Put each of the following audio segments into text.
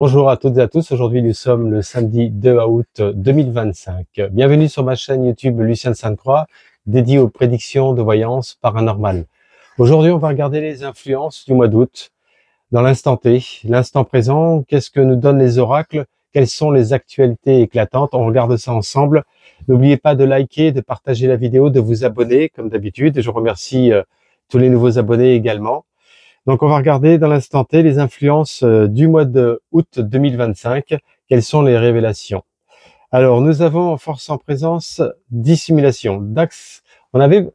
Bonjour à toutes et à tous, aujourd'hui nous sommes le samedi 2 août 2025. Bienvenue sur ma chaîne YouTube Lucien de Sainte-Croix, dédiée aux prédictions de voyance paranormale. Aujourd'hui on va regarder les influences du mois d'août, dans l'instant T, l'instant présent, qu'est-ce que nous donnent les oracles, quelles sont les actualités éclatantes, on regarde ça ensemble. N'oubliez pas de liker, de partager la vidéo, de vous abonner comme d'habitude, je remercie tous les nouveaux abonnés également. Donc, on va regarder dans l'instant T les influences du mois de août 2025. Quelles sont les révélations? Alors, nous avons en force en présence dissimulation. Dax, on avait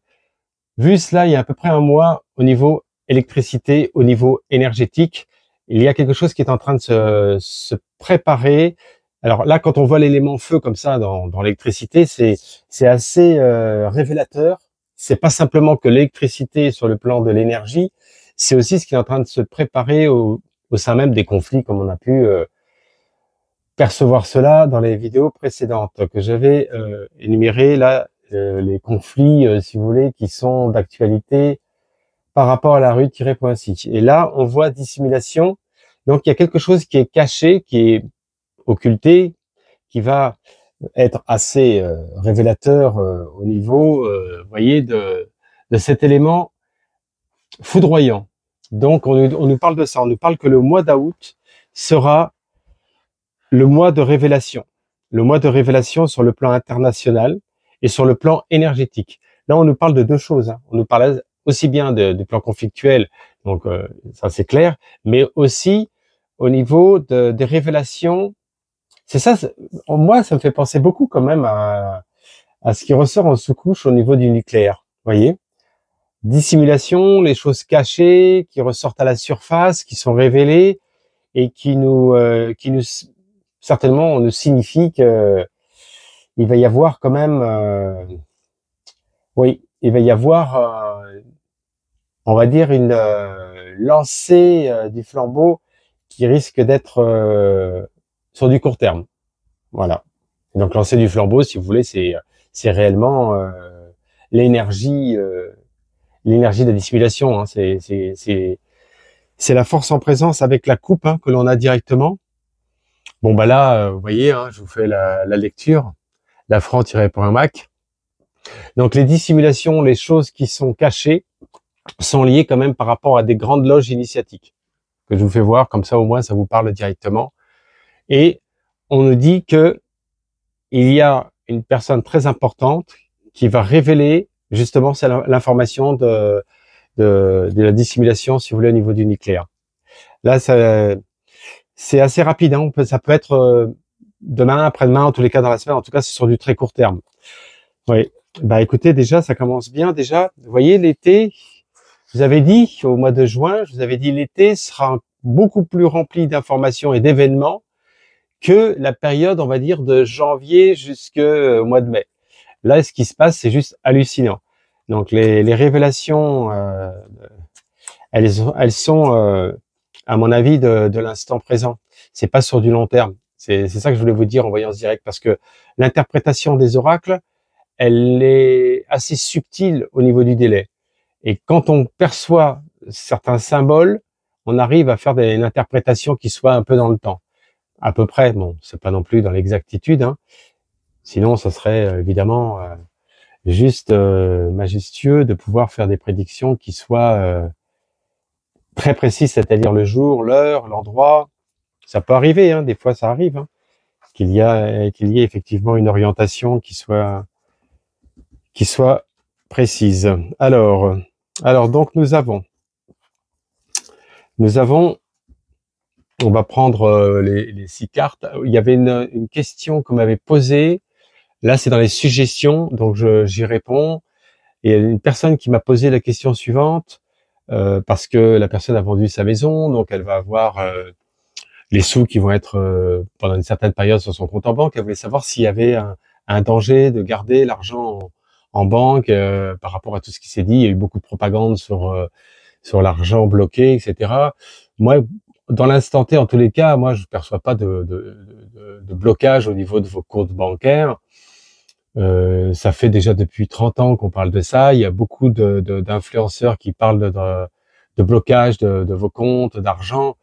vu cela il y a à peu près un mois au niveau électricité, au niveau énergétique. Il y a quelque chose qui est en train de se préparer. Alors là, quand on voit l'élément feu comme ça dans l'électricité, c'est assez révélateur. C'est pas simplement que l'électricité sur le plan de l'énergie, c'est aussi ce qui est en train de se préparer au sein même des conflits, comme on a pu percevoir cela dans les vidéos précédentes que j'avais énumérées. Là, les conflits, si vous voulez, qui sont d'actualité par rapport à la rue-Poincy. Et là, on voit dissimulation. Donc, il y a quelque chose qui est caché, qui est occulté, qui va être assez révélateur au niveau, voyez, de cet élément foudroyant. Donc, on nous parle de ça. On nous parle que le mois d'août sera le mois de révélation. Le mois de révélation sur le plan international et sur le plan énergétique. Là, on nous parle de deux choses. Hein. On nous parle aussi bien du plan conflictuel, donc ça c'est clair, mais aussi au niveau des révélations. C'est ça, moi, ça me fait penser beaucoup quand même à ce qui ressort en sous-couche au niveau du nucléaire. Voyez, dissimulation, les choses cachées qui ressortent à la surface, qui sont révélées et qui nous certainement nous signifie que il va y avoir quand même, oui, il va y avoir, on va dire une lancée du flambeau qui risque d'être sur du court terme. Voilà. Et donc lancer du flambeau, si vous voulez, c'est réellement l'énergie l'énergie de la dissimulation. Hein. C'est la force en présence avec la coupe hein, que l'on a directement. Bon bah là, vous voyez, hein, je vous fais la lecture. La franc tiré pour un Mac. Donc les dissimulations, les choses qui sont cachées, sont liées quand même par rapport à des grandes loges initiatiques que je vous fais voir, comme ça au moins ça vous parle directement. Et on nous dit que il y a une personne très importante qui va révéler justement l'information de la dissimulation, si vous voulez, au niveau du nucléaire. Là, c'est assez rapide. Hein. Ça peut être demain, après-demain, en tous les cas dans la semaine. En tout cas, c'est sur du très court terme. Oui. Bah écoutez, déjà, ça commence bien. Déjà, vous voyez, l'été, je vous avais dit au mois de juin, je vous avais dit l'été sera beaucoup plus rempli d'informations et d'événements que la période, on va dire, de janvier jusqu'au mois de mai. Là, ce qui se passe, c'est juste hallucinant. Donc, les révélations, elles sont, à mon avis, de l'instant présent. C'est pas sur du long terme. C'est ça que je voulais vous dire en voyant ce direct, parce que l'interprétation des oracles, elle est assez subtile au niveau du délai. Et quand on perçoit certains symboles, on arrive à faire une interprétation qui soit un peu dans le temps. À peu près, bon, c'est pas non plus dans l'exactitude, hein. Sinon, ça serait évidemment juste majestueux de pouvoir faire des prédictions qui soient très précises, c'est-à-dire le jour, l'heure, l'endroit. Ça peut arriver, hein, des fois ça arrive, hein, qu'il y ait effectivement une orientation qui soit précise. Alors donc nous avons, on va prendre les 6 cartes. Il y avait une question qu'on m'avait posée. Là, c'est dans les suggestions, donc j'y réponds. Et il y a une personne qui m'a posé la question suivante, parce que la personne a vendu sa maison, donc elle va avoir les sous qui vont être pendant une certaine période sur son compte en banque. Elle voulait savoir s'il y avait un danger de garder l'argent en banque par rapport à tout ce qui s'est dit. Il y a eu beaucoup de propagande sur l'argent bloqué, etc. Moi, dans l'instant T, en tous les cas, moi, je perçois pas de blocage au niveau de vos comptes bancaires. Ça fait déjà depuis 30 ans qu'on parle de ça. Il y a beaucoup d'influenceurs qui parlent de blocage de vos comptes, d'argent.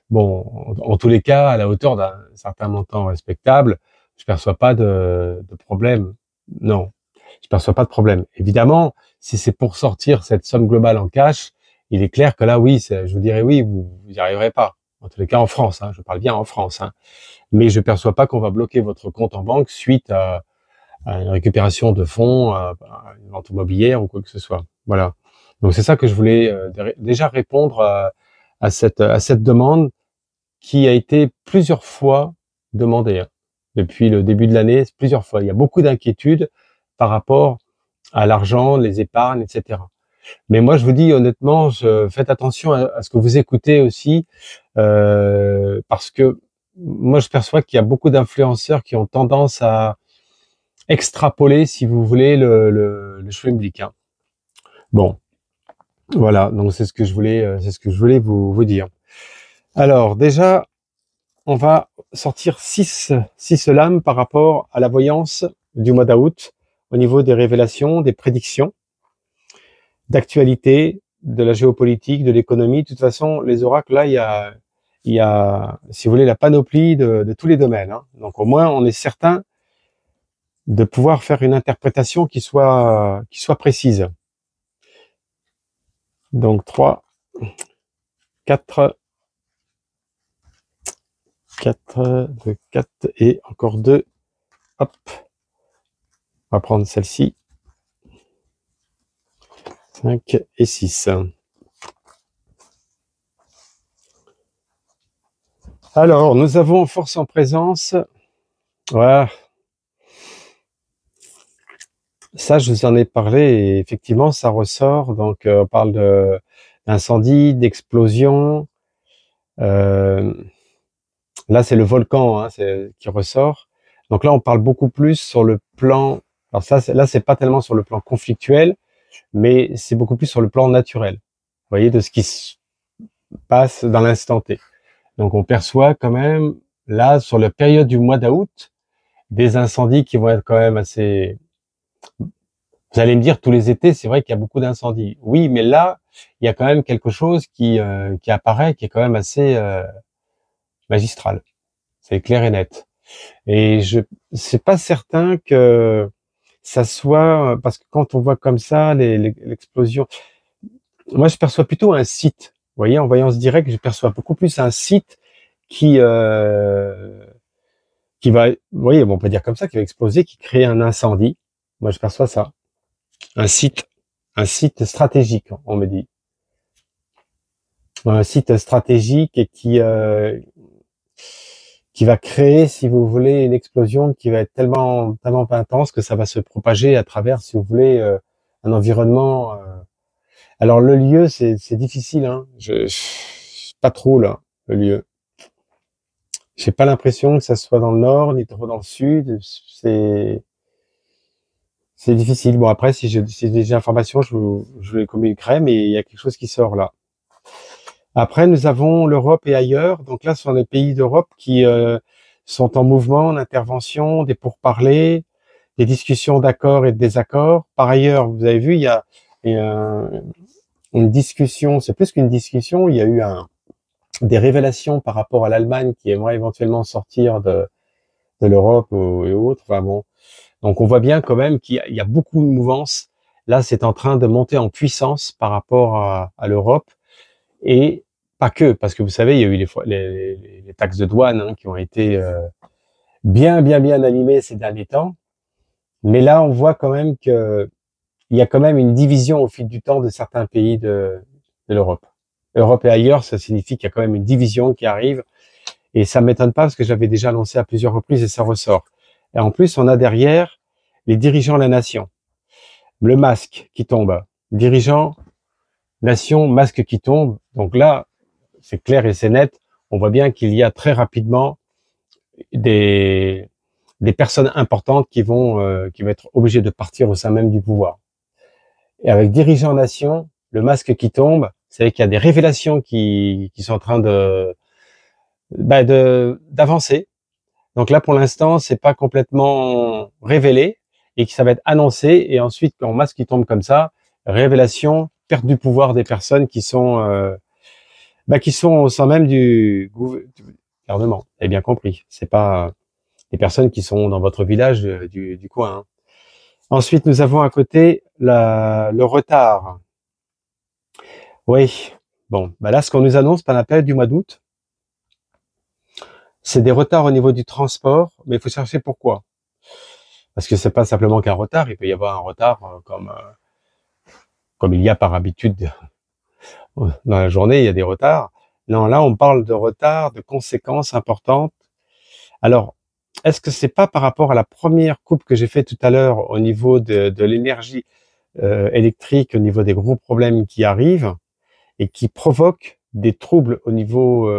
Bon, en tous les cas, à la hauteur d'un certain montant respectable, je perçois pas de problème. Non, je perçois pas de problème. Évidemment, si c'est pour sortir cette somme globale en cash, il est clair que là, oui, je vous dirais oui, vous n'y arriverez pas. En tous les cas, en France, hein, je parle bien en France. Hein. Mais je perçois pas qu'on va bloquer votre compte en banque suite à une récupération de fonds, à une vente immobilière ou quoi que ce soit. Voilà. Donc c'est ça que je voulais déjà répondre à cette demande qui a été plusieurs fois demandée hein, depuis le début de l'année, plusieurs fois. Il y a beaucoup d'inquiétudes par rapport à l'argent, les épargnes, etc. Mais moi, je vous dis honnêtement, faites attention à ce que vous écoutez aussi, parce que moi, je perçois qu'il y a beaucoup d'influenceurs qui ont tendance à extrapoler, si vous voulez, le schwindlick. Hein. Bon, voilà. Donc c'est ce que je voulais vous dire. Alors déjà, on va sortir six lames par rapport à la voyance du mois d'août au niveau des révélations, des prédictions, d'actualité, de la géopolitique, de l'économie. De toute façon, les oracles, là, il y a, si vous voulez, la panoplie de tous les domaines. Hein. Donc au moins, on est certain de pouvoir faire une interprétation qui soit précise. Donc 3, 4, 4, 2, 4 et encore 2. Hop. On va prendre celle-ci. 5 et 6. Alors, nous avons force en présence. Voilà. Ça, je vous en ai parlé et effectivement, ça ressort. Donc, on parle d'incendie, d'explosion. Là, c'est le volcan hein, qui ressort. Donc là, on parle beaucoup plus sur le plan. Alors ça, là, c'est pas tellement sur le plan conflictuel, mais c'est beaucoup plus sur le plan naturel. Vous voyez, de ce qui se passe dans l'instant T. Donc, on perçoit quand même là, sur la période du mois d'août, des incendies qui vont être quand même assez. Vous allez me dire, tous les étés, c'est vrai qu'il y a beaucoup d'incendies. Oui, mais là, il y a quand même quelque chose qui apparaît, qui est quand même assez magistral. C'est clair et net. Et c'est pas certain que ça soit, parce que quand on voit comme ça l'explosion, moi je perçois plutôt un site. Vous voyez, en voyance directe, je perçois beaucoup plus un site qui va, vous voyez, bon, on peut dire comme ça, qui va exploser, qui crée un incendie. Moi, je perçois ça. Un site stratégique, on me dit. Un site stratégique et qui va créer, si vous voulez, une explosion qui va être tellement intense que ça va se propager à travers, si vous voulez, un environnement. Alors le lieu, c'est difficile, hein. Pas trop là, le lieu. J'ai pas l'impression que ça soit dans le nord ni trop dans le sud. C'est difficile. Bon après, si j'ai des informations, je vous les communiquerai, mais il y a quelque chose qui sort là. Après, nous avons l'Europe et ailleurs. Donc là, ce sont des pays d'Europe qui sont en mouvement, en intervention, des pourparlers, des discussions d'accords et de désaccords. Par ailleurs, vous avez vu, il y a une discussion, c'est plus qu'une discussion, il y a eu des révélations par rapport à l'Allemagne qui aimerait éventuellement sortir de l'Europe et autres. Enfin bon, donc on voit bien quand même qu'il y a beaucoup de mouvances. Là, c'est en train de monter en puissance par rapport à l'Europe. Et pas que, parce que vous savez, il y a eu les taxes de douane hein, qui ont été bien animées ces derniers temps. Mais là, on voit quand même que il y a quand même une division au fil du temps de certains pays de l'Europe. Europe et ailleurs, ça signifie qu'il y a quand même une division qui arrive. Et ça m'étonne pas parce que j'avais déjà annoncé à plusieurs reprises et ça ressort. Et en plus, on a derrière les dirigeants de la nation. Le masque qui tombe. Dirigeants, nation, masque qui tombe. Donc là, c'est clair et c'est net. On voit bien qu'il y a très rapidement des personnes importantes qui vont être obligées de partir au sein même du pouvoir. Et avec dirigeants nation, le masque qui tombe, c'est qu'il y a des révélations qui sont en train d'avancer. Donc là, pour l'instant, c'est pas complètement révélé et que ça va être annoncé. Et ensuite, quand masque qui tombe comme ça, révélation, perte du pouvoir des personnes qui sont qui sont au sein même du gouvernement. Vous avez bien compris. C'est pas les personnes qui sont dans votre village du coin, hein. Ensuite, nous avons à côté le retard. Oui. Bon, là, ce qu'on nous annonce par la période du mois d'août, c'est des retards au niveau du transport, mais il faut chercher pourquoi. Parce que c'est pas simplement qu'un retard, il peut y avoir un retard comme il y a par habitude dans la journée, il y a des retards. Non, là, on parle de retard, de conséquences importantes. Alors, est-ce que c'est pas par rapport à la première coupe que j'ai fait tout à l'heure au niveau de l'énergie électrique, au niveau des gros problèmes qui arrivent et qui provoquent des troubles au niveau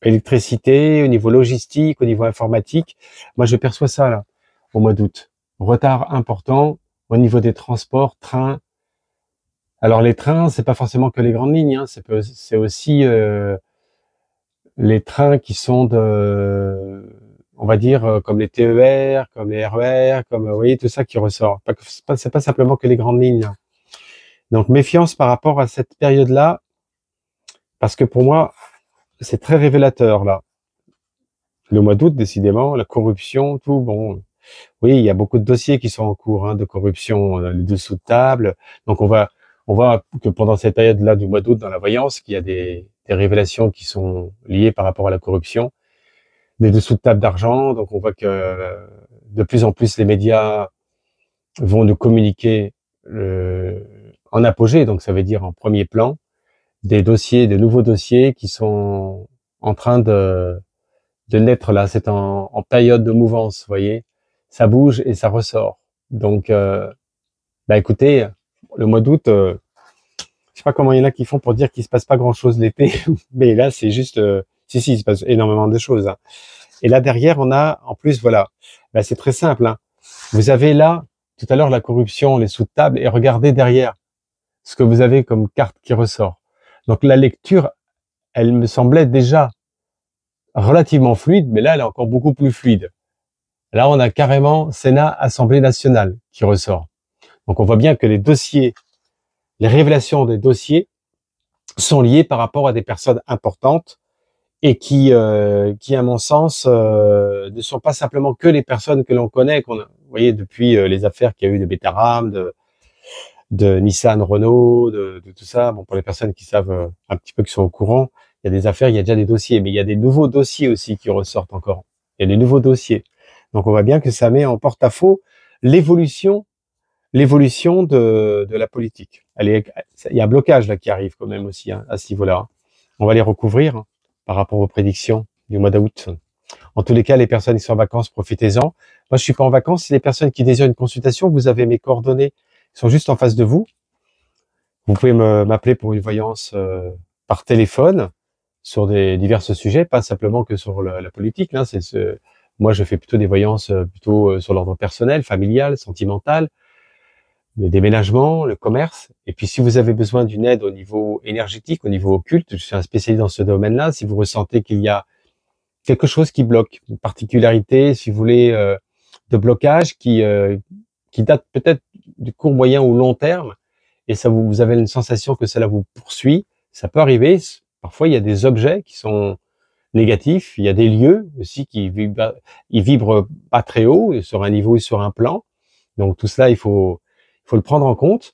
électricité, au niveau logistique, au niveau informatique? Moi, je perçois ça là au mois d'août. Retard important au niveau des transports, trains. Alors les trains, c'est pas forcément que les grandes lignes, hein, c'est aussi les trains qui sont on va dire comme les TER, comme les RER, comme vous voyez tout ça qui ressort. C'est pas simplement que les grandes lignes, là. Donc méfiance par rapport à cette période-là, parce que pour moi c'est très révélateur là. Le mois d'août, décidément, la corruption, tout bon. Oui, il y a beaucoup de dossiers qui sont en cours, hein, de corruption, les dessous de table. Donc on voit que pendant cette période-là du mois d'août dans la voyance, qu'il y a des révélations qui sont liées par rapport à la corruption, des dessous de table d'argent. Donc on voit que de plus en plus les médias vont nous communiquer en apogée, donc ça veut dire en premier plan, des dossiers, de nouveaux dossiers qui sont en train de naître là. C'est en période de mouvance, vous voyez. Ça bouge et ça ressort. Donc, écoutez, le mois d'août, je sais pas comment il y en a qui font pour dire qu'il se passe pas grand-chose l'été, mais là, c'est juste, si, il se passe énormément de choses, hein. Et là, derrière, on a, en plus, voilà, c'est très simple, hein. Vous avez là, tout à l'heure, la corruption, les sous de table, et regardez derrière ce que vous avez comme carte qui ressort. Donc, la lecture, elle me semblait déjà relativement fluide, mais là, elle est encore beaucoup plus fluide. Là, on a carrément Sénat, Assemblée nationale qui ressort. Donc, on voit bien que les dossiers, les révélations des dossiers sont liées par rapport à des personnes importantes et qui à mon sens, ne sont pas simplement que les personnes que l'on connaît, vous voyez, depuis les affaires qu'il y a eu de Betaram, de Nissan, Renault, de tout ça. Bon, pour les personnes qui savent un petit peu, qui sont au courant, il y a des affaires, il y a déjà des dossiers, mais il y a des nouveaux dossiers aussi qui ressortent encore. Il y a des nouveaux dossiers. Donc, on voit bien que ça met en porte-à-faux l'évolution de la politique. Il y a un blocage là qui arrive quand même aussi, hein, à ce niveau-là. On va les recouvrir, hein, par rapport aux prédictions du mois d'août. En tous les cas, les personnes qui sont en vacances, profitez-en. Moi, je suis pas en vacances. Si les personnes qui désirent une consultation, vous avez mes coordonnées, ils sont juste en face de vous. Vous pouvez m'appeler pour une voyance par téléphone sur des divers sujets, pas simplement que sur la politique. Hein, moi, je fais plutôt des voyances plutôt sur l'ordre personnel, familial, sentimental, le déménagement, le commerce. Et puis, si vous avez besoin d'une aide au niveau énergétique, au niveau occulte, je suis un spécialiste dans ce domaine-là. Si vous ressentez qu'il y a quelque chose qui bloque, une particularité, si vous voulez, de blocage qui date peut-être du court, moyen ou long terme, et ça vous avez une sensation que cela vous poursuit, ça peut arriver. Parfois, il y a des objets qui sont négatifs, il y a des lieux aussi ils vibrent pas très haut, sur un niveau et sur un plan. Donc tout cela, il faut le prendre en compte.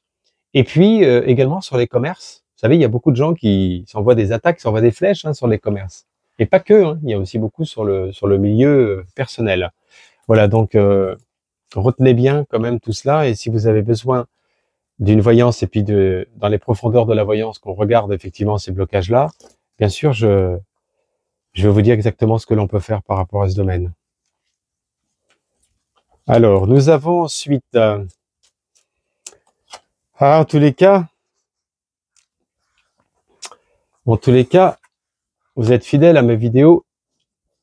Et puis également sur les commerces, vous savez, il y a beaucoup de gens qui s'envoient des attaques, s'envoient des flèches, hein, sur les commerces. Et pas que, hein, il y a aussi beaucoup sur le milieu personnel. Voilà, donc retenez bien quand même tout cela. Et si vous avez besoin d'une voyance et puis dans les profondeurs de la voyance, qu'on regarde effectivement ces blocages-là, bien sûr, je vais vous dire exactement ce que l'on peut faire par rapport à ce domaine. Alors, nous avons ensuite, en tous les cas, vous êtes fidèles à mes vidéos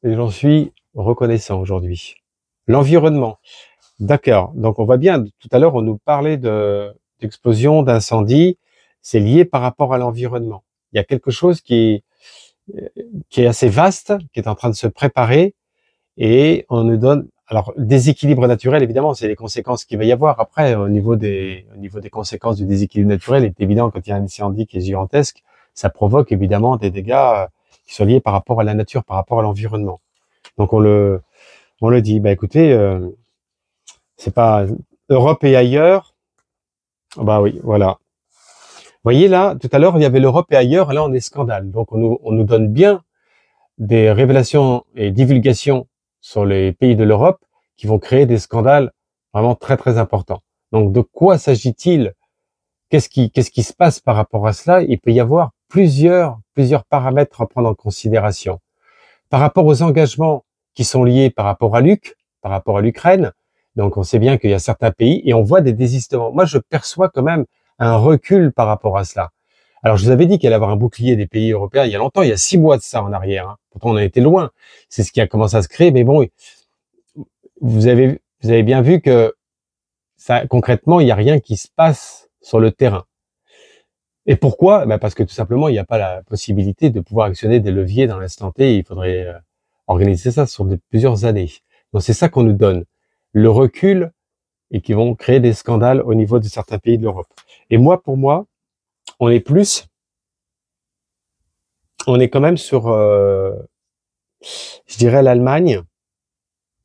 et j'en suis reconnaissant aujourd'hui. L'environnement. D'accord. Donc, on voit bien, tout à l'heure, on nous parlait d'explosion, d'incendie. C'est lié par rapport à l'environnement. Il y a quelque chose qui est assez vaste, qui est en train de se préparer, et on nous donne, alors, déséquilibre naturel, évidemment, c'est les conséquences qu'il va y avoir après, au niveau des conséquences du déséquilibre naturel. Il est évident, quand il y a un incendie qui est gigantesque, ça provoque évidemment des dégâts qui sont liés par rapport à la nature, par rapport à l'environnement. Donc on le dit. Bah écoutez, c'est pas Europe et ailleurs. Bah oui, voilà. Vous voyez là, tout à l'heure il y avait l'Europe et ailleurs, là on est scandale. Donc on nous donne bien des révélations et divulgations sur les pays de l'Europe qui vont créer des scandales vraiment très très importants. Donc de quoi s'agit-il? Qu'est-ce qui se passe par rapport à cela? Il peut y avoir plusieurs paramètres à prendre en considération. Par rapport aux engagements qui sont liés par rapport à l'Ukraine, donc on sait bien qu'il y a certains pays et on voit des désistements. Moi, je perçois quand même un recul par rapport à cela. Alors, je vous avais dit qu'il allait y avoir un bouclier des pays européens il y a longtemps, il y a 6 mois de ça en arrière. Hein. Pourtant, on a été loin. C'est ce qui a commencé à se créer. Mais bon, vous avez bien vu que ça, concrètement, il n'y a rien qui se passe sur le terrain. Et pourquoi? Parce que tout simplement, il n'y a pas la possibilité de pouvoir actionner des leviers dans l'instant T. Il faudrait organiser ça sur plusieurs années. Donc c'est ça qu'on nous donne, le recul et qui vont créer des scandales au niveau de certains pays de l'Europe. Et moi, pour moi, on est quand même sur, je dirais l'Allemagne.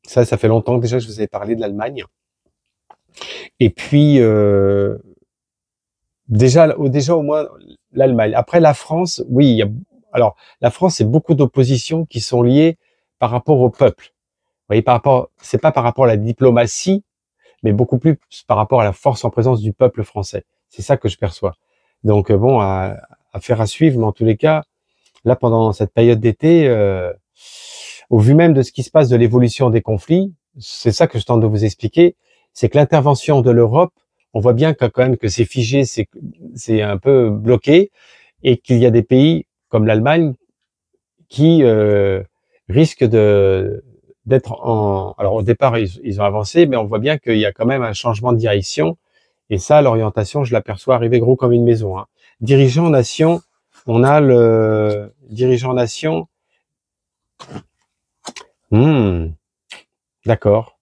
Ça fait longtemps déjà que je vous ai parlé de l'Allemagne. Et puis déjà au moins l'Allemagne. Après la France, oui, alors la France, c'est beaucoup d'oppositions qui sont liées par rapport au peuple. Vous voyez, c'est pas par rapport à la diplomatie, mais beaucoup plus par rapport à la force en présence du peuple français. C'est ça que je perçois. Donc bon, affaire à suivre, mais en tous les cas, là pendant cette période d'été, au vu même de ce qui se passe, de l'évolution des conflits, c'est ça que je tente de vous expliquer, c'est que l'intervention de l'Europe, on voit bien quand même que c'est figé, c'est un peu bloqué, et qu'il y a des pays comme l'Allemagne qui risquent d'être en... Alors au départ, ils ont avancé, mais on voit bien qu'il y a quand même un changement de direction. Et ça, l'orientation, je l'aperçois arriver gros comme une maison. Hein. Dirigeant nation, on a le dirigeant nation. D'accord.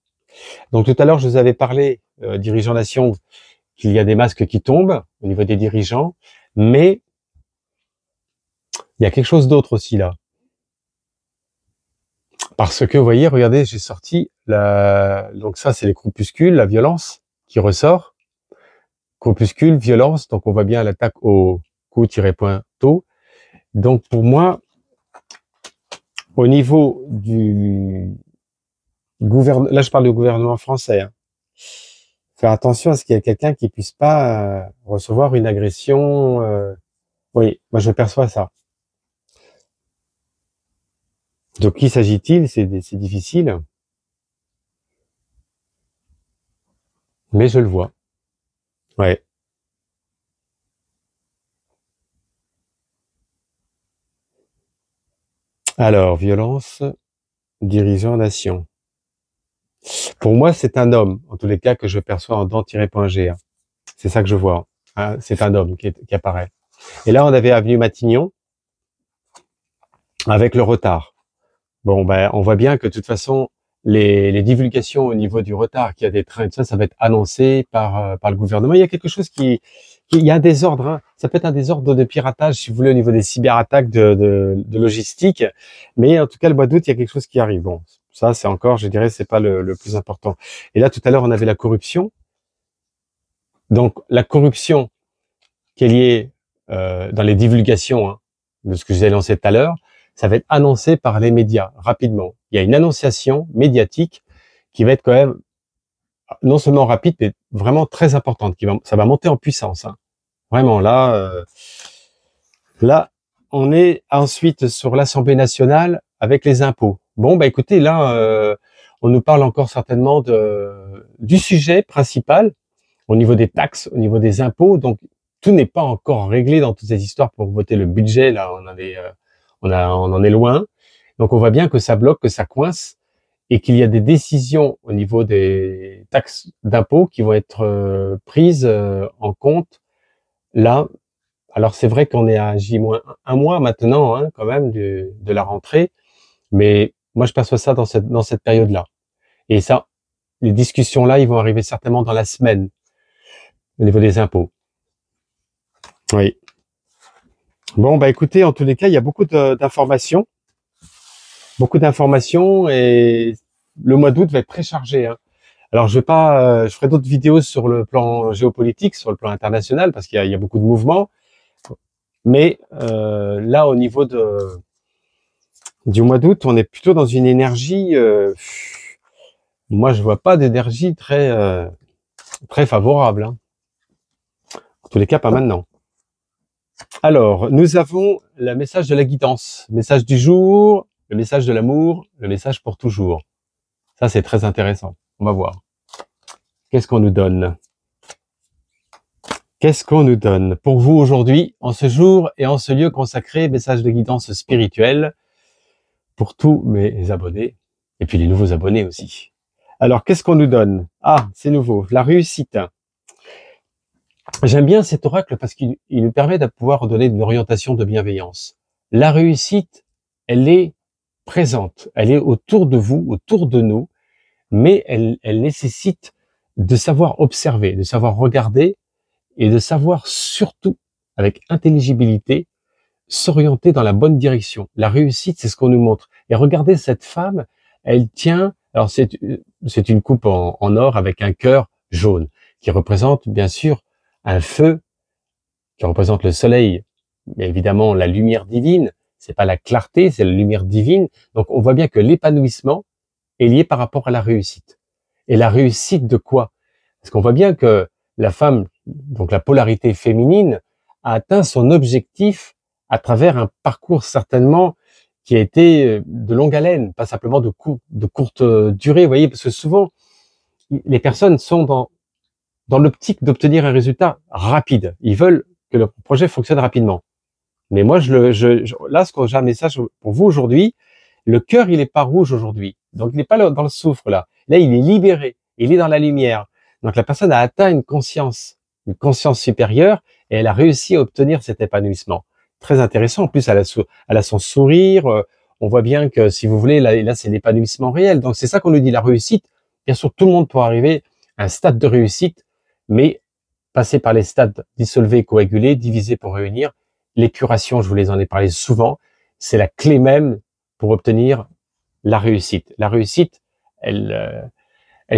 Donc tout à l'heure, je vous avais parlé, dirigeant nation, qu'il y a des masques qui tombent au niveau des dirigeants, mais il y a quelque chose d'autre aussi là. Parce que, vous voyez, regardez, j'ai sorti donc ça, c'est les crépuscules, la violence qui ressort. Crépuscule, violence, donc on voit bien l'attaque au coup-point tôt. Donc pour moi, au niveau du gouvernement, là je parle du gouvernement français, hein. Faire attention à ce qu'il y ait quelqu'un qui puisse pas recevoir une agression. Oui, moi je perçois ça. De qui s'agit-il? C'est difficile, mais je le vois. Ouais. Alors, violence, dirigeant nation. Pour moi, c'est un homme, en tous les cas, que je perçois en dent-G. Hein. C'est ça que je vois. Hein. C'est un homme qui apparaît. Et là, on avait avenue Matignon, avec le retard. Bon, on voit bien que de toute façon, les divulgations au niveau du retard qu'il y a des trains, ça va être annoncé par le gouvernement. Il y a quelque chose il y a un désordre. Hein. Ça peut être un désordre de piratage, si vous voulez, au niveau des cyberattaques de logistique. Mais en tout cas, le mois d'août, il y a quelque chose qui arrive. Bon, ça, c'est encore, je dirais, c'est pas le plus important. Et là, tout à l'heure, on avait la corruption. Donc, la corruption qui est liée dans les divulgations hein, de ce que je vous ai lancé tout à l'heure, ça va être annoncé par les médias rapidement. Il y a une annonciation médiatique qui va être quand même non seulement rapide, mais vraiment très importante. Ça va monter en puissance. Hein. Vraiment, là, on est ensuite sur l'Assemblée nationale avec les impôts. Bon, écoutez, là, on nous parle encore certainement du sujet principal au niveau des taxes, au niveau des impôts. Donc, tout n'est pas encore réglé dans toutes ces histoires pour voter le budget. Là, on en est loin. Donc, on voit bien que ça bloque, que ça coince et qu'il y a des décisions au niveau des taxes d'impôts qui vont être prises en compte là. Alors, c'est vrai qu'on est à J-1 mois maintenant, hein, quand même, de la rentrée. Mais moi, je perçois ça dans cette période-là. Et ça, les discussions-là, ils vont arriver certainement dans la semaine au niveau des impôts. Oui. Bon, bah écoutez, en tous les cas, il y a d'informations. Beaucoup d'informations et le mois d'août va être très chargé, hein. Alors, je vais pas, je ferai d'autres vidéos sur le plan géopolitique, sur le plan international, parce qu'il y a beaucoup de mouvements. Mais là, au niveau du mois d'août, on est plutôt dans une énergie. Moi, je vois pas d'énergie très favorable, hein. En tous les cas, pas maintenant. Alors, nous avons le message de la guidance, le message du jour, le message de l'amour, le message pour toujours. Ça, c'est très intéressant. On va voir. Qu'est-ce qu'on nous donne? Qu'est-ce qu'on nous donne pour vous aujourd'hui, en ce jour et en ce lieu consacré, message de guidance spirituelle pour tous mes abonnés et puis les nouveaux abonnés aussi. Alors, qu'est-ce qu'on nous donne? Ah, c'est nouveau, la réussite. J'aime bien cet oracle parce qu'il nous permet de pouvoir donner une orientation de bienveillance. La réussite, elle est présente, elle est autour de vous, autour de nous, mais elle nécessite de savoir observer, de savoir regarder et de savoir surtout, avec intelligibilité, s'orienter dans la bonne direction. La réussite, c'est ce qu'on nous montre. Et regardez cette femme, elle tient, alors c'est une coupe en or avec un cœur jaune, qui représente bien sûr un feu, qui représente le soleil, mais évidemment la lumière divine, c'est pas la clarté, c'est la lumière divine. Donc on voit bien que l'épanouissement est lié par rapport à la réussite. Et la réussite de quoi? Parce qu'on voit bien que la femme, donc la polarité féminine, a atteint son objectif à travers un parcours certainement qui a été de longue haleine, pas simplement de courte durée, vous voyez, parce que souvent, les personnes sont dans l'optique d'obtenir un résultat rapide. Ils veulent que le projet fonctionne rapidement. Mais moi, là, ce que j'ai un message pour vous aujourd'hui, le cœur, il est pas rouge aujourd'hui. Donc, il n'est pas dans le soufre, là. Là, il est libéré. Il est dans la lumière. Donc, la personne a atteint une conscience supérieure et elle a réussi à obtenir cet épanouissement. Très intéressant. En plus, elle a son sourire. On voit bien que, si vous voulez, là c'est l'épanouissement réel. Donc, c'est ça qu'on nous dit, la réussite. Bien sûr, tout le monde peut arriver à un stade de réussite, mais passer par les stades dissolver, coaguler, diviser pour réunir, l'épuration, je vous les en ai parlé souvent, c'est la clé même pour obtenir la réussite. La réussite, elle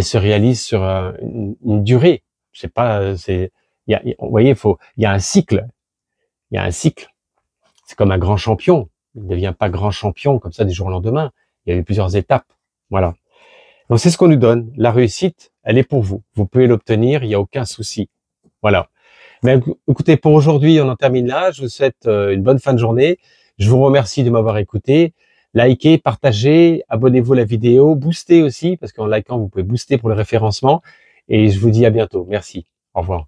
se réalise sur une durée. Je sais pas, vous voyez, il y a un cycle. Il y a un cycle. C'est comme un grand champion. Il ne devient pas grand champion comme ça du jour au lendemain. Il y a eu plusieurs étapes. Voilà. Donc c'est ce qu'on nous donne. La réussite, elle est pour vous. Vous pouvez l'obtenir, il n'y a aucun souci. Voilà. Mais écoutez, pour aujourd'hui, on en termine là. Je vous souhaite une bonne fin de journée. Je vous remercie de m'avoir écouté. Likez, partagez, abonnez-vous à la vidéo, boostez aussi, parce qu'en likant, vous pouvez booster pour le référencement. Et je vous dis à bientôt. Merci. Au revoir.